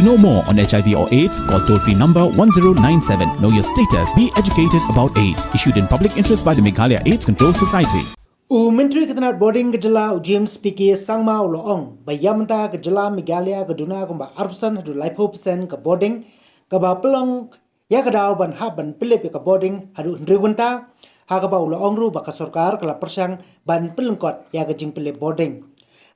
To know more on HIV or AIDS, call toll-free number 1097. Know your status. Be educated about AIDS. Issued in public interest by the Meghalaya AIDS Control Society. Menteri Ketenat Bording ke jylla James PK Sangma Loong bayamta ke jylla Meghalaya ke Duna kumba arpsan Haduh laipo% ke Bording ke ba pelong ya ke daw ban haban pilip ke Bording Haduh Kynta ha ke ba Loong ru ba ke sarkar ke la persang ban pelengkot ya ke jing pilip Bording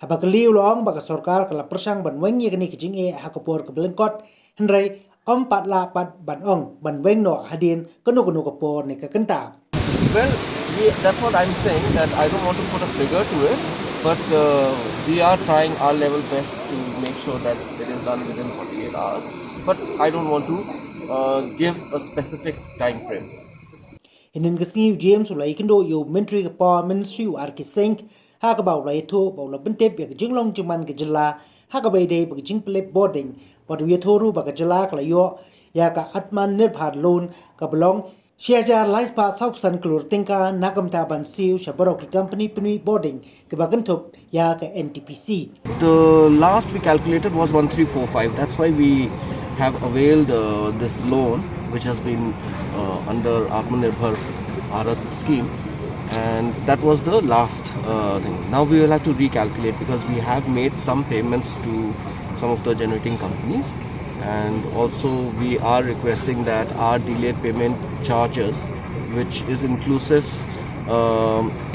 ha ba ke liu Loong ba ke sarkar ke la persang ban weng ye ke ni ke jing ha ke por ke pelengkot henry pat la pat ban ong ban weng no hadin ke no ke por ni ke Kynta. Well, that's what I'm saying, that I don't want to put a figure to it, but we are trying our level best to make sure that it is done within 48 hours. But I don't want to give a specific time frame. Inin kasi James ulai kendo yo menteri ke pa ministry ar ki sink ha ka ba ulai tho ba ulai bente pe ke jinglong juman ke jylla ha ka bai dei ba jing play boarding ba wi tho ru ba ke jylla ka yo ya ka atman nirbhar loan ka belong Siajar lais pa sausan klur tingka nakamta ban siu shabarok ki company pini boarding ke bagantup ya ke NTPC. The last we calculated was 1345. That's why we have availed this loan, which has been under Atmanirbhar Bharat scheme, and that was the last thing. Now we will have to recalculate because we have made some payments to some of the generating companies. And also we are requesting that our delayed payment charges, which is inclusive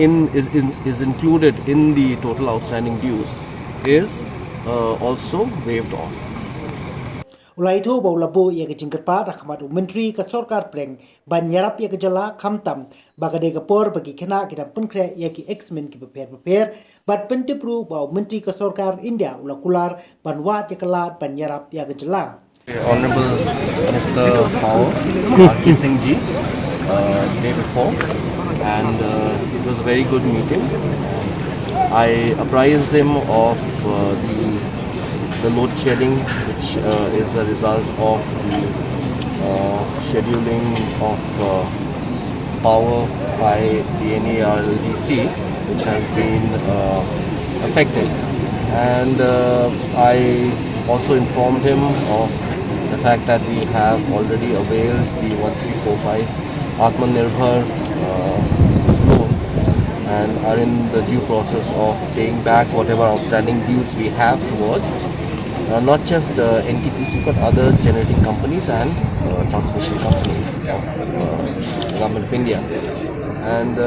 is included in the total outstanding dues, is also waived off. Ulai tho ba ulabo ya ke jingkat pa rakhmat menteri ke sarkar preng ban yarap ya ke jylla khamtam bagade ke por bagi khena ke dam punkre ya ki exmen ki beper bat pentipru ba menteri ke sarkar India ulakular ban wat ya kelat ban yarap ya ke jylla. Honorable Minister of Power, Ri Khasi day before, and it was a very good meeting. I apprised him of the load shedding, which is a result of the scheduling of power by the NERLDC, which has been affected. And I also informed him of the fact that we have already availed the 1345 Atmanirbhar loan and are in the due process of paying back whatever outstanding dues we have towards not just NTPC but other generating companies and transmission companies of the Government of India. And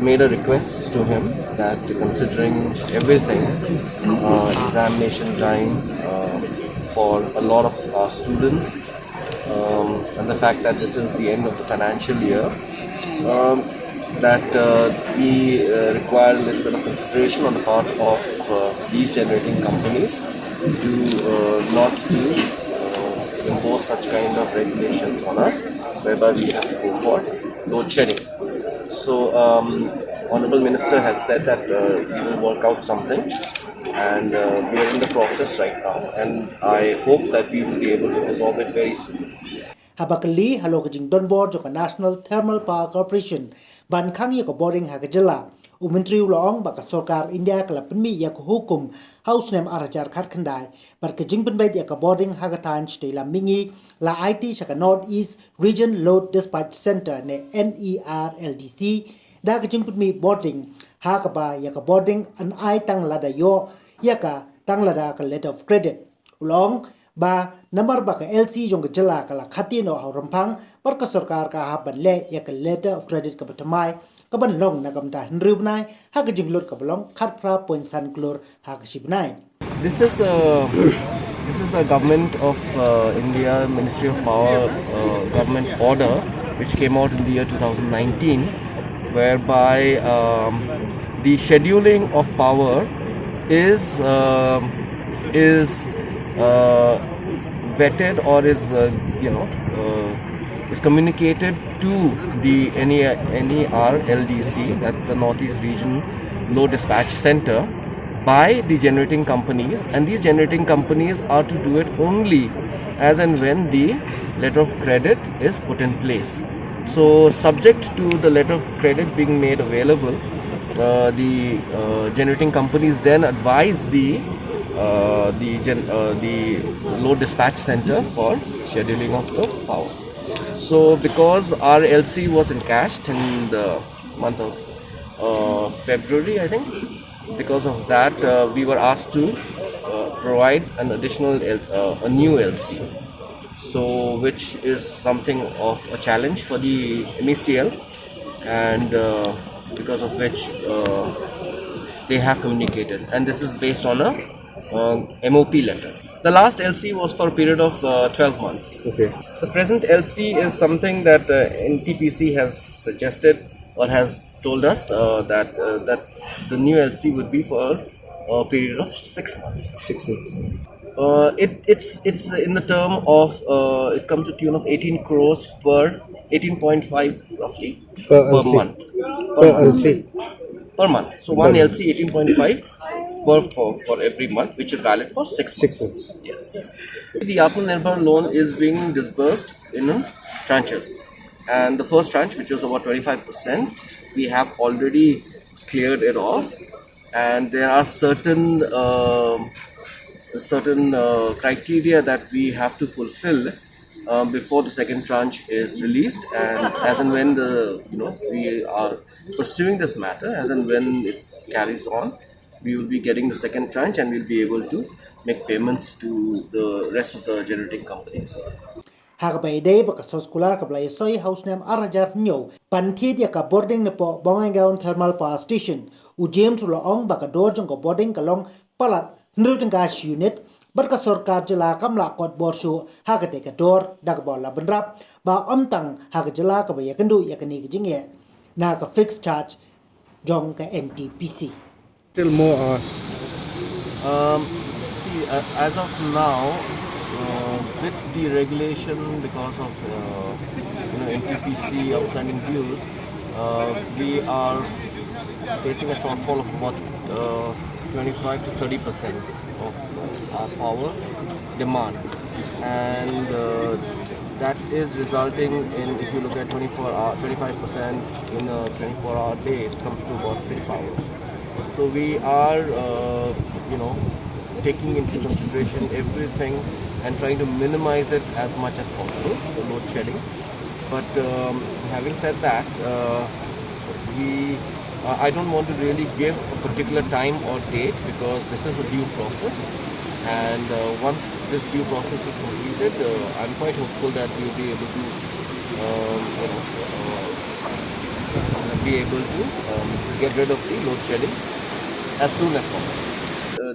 made a request to him that considering everything, examination time for a lot of our students, and the fact that this is the end of the financial year, that we require a little bit of consideration on the part of these generating companies to not to impose such kind of regulations on us, whereby we have to go for load shedding. So, Honorable Minister has said that he will work out something, and we are in the process right now, and I hope that we will be able to resolve it very soon. Habakali halo ke jing don board joka National Thermal Power Corporation ban khang ye ko boarding ha ke jylla Menteri Loong ba ka sarkar India kala penmi ya ko hukum house name arajar khat khandai bar ke jing penbai ya ka boarding ha ka than stay la mingi la IT chaka North East Region Load Dispatch Center ne NERLDC da ke jing penmi boarding ha ka ba ya ka boarding an ai tang lada yo ya ka tang lada ka letter of credit Loong ba Namar ba ka LC jong ke jylla kala khati no rampang par ka sarkar ka ha ban le ya ka letter of credit ka batamai ka ban long na kamta hinrubnai ha ka jinglot ka balong khat pra point san klor ha ka shibnai. This is a government of India Ministry of Power government order which came out in the year 2019, whereby the scheduling of power is vetted or is communicated to the NERLDC, that's the Northeast Region Load Dispatch Center, by the generating companies, and these generating companies are to do it only as and when the letter of credit is put in place. So subject to the letter of credit being made available, the generating companies then advise the the load dispatch center for scheduling of the power. So because our LC was encashed in the month of February, I think, because of that we were asked to provide an additional a new LC. So which is something of a challenge for the MECL, and because of which they have communicated, and this is based on a MOP letter. The last LC was for a period of 12 months. Okay. The present LC is something that NTPC has suggested or has told us that the new LC would be for a period of 6 months. 6 months. It's in the term of it comes to tune of 18 crores per 18.5 roughly Per per LC. month Per LC. per month. So one LC 18.5 for every month, which is valid for 6 months. 6 months. Yes. The Atmanirbhar loan is being disbursed in tranches, and the first tranche, which was about 25%, we have already cleared it off, and there are certain criteria that we have to fulfill before the second tranche is released, and as and when we are pursuing this matter, as and when it carries on, we will be getting the second tranche and we'll be able to make payments to the rest of the generating companies. Hagabay day baka soskular kablay soy house name arajar nyo panthi dia ka boarding na po bongangaon thermal power station u James Shillong baka dojong ko boarding kalong palat nruting gas unit barka sarkar jylla kamla kot borshu hagate ka dor dagbol la benrap ba omtang hagajylla ka ba yakandu yakani kijinge na ka fixed charge jong ka NTPC. Still more See, as of now, with the regulation, because of NTPC outstanding dues, we are facing a shortfall of about 25 to 30% of our power demand, and that is resulting in, if you look at 25% in a 24-hour day, it comes to about 6 hours. So we are taking into consideration everything and trying to minimize it as much as possible, the load shedding. But having said that, I don't want to really give a particular time or date, because this is a due process, and once this due process is completed, I'm quite hopeful that we'll be able to get rid of the load shedding as soon as possible.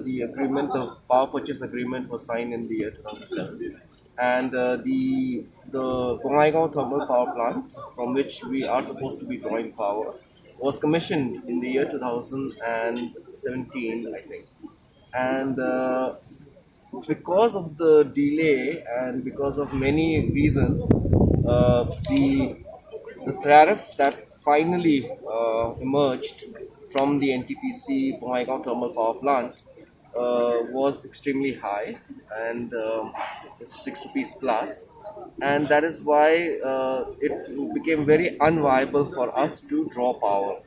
The agreement, the power purchase agreement, was signed in the year 2007, and the Bongaigaon thermal power plant, from which we are supposed to be drawing power, was commissioned in the year 2017, I think. And because of the delay and because of many reasons, the tariff that finally emerged from the NTPC Bongaigaon thermal power plant was extremely high, and it's 6 rupees plus, and that is why it became very unviable for us to draw power.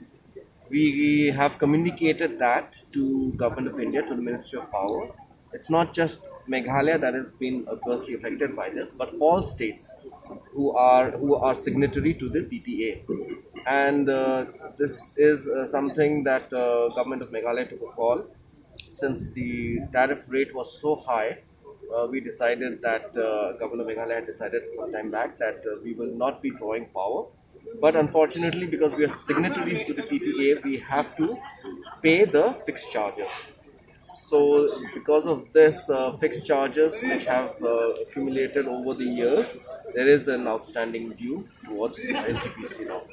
We have communicated that to Government of India, to the Ministry of Power. It's not just Meghalaya that has been adversely affected by this, but all states who are signatory to the PPA. And this is something that Government of Meghalaya took a call. Since the tariff rate was so high, we decided that Government of Meghalaya had decided some time back that we will not be drawing power. But unfortunately, because we are signatories to the PPA, we have to pay the fixed charges. So because of this fixed charges which have accumulated over the years, there is an outstanding due towards NTPC now.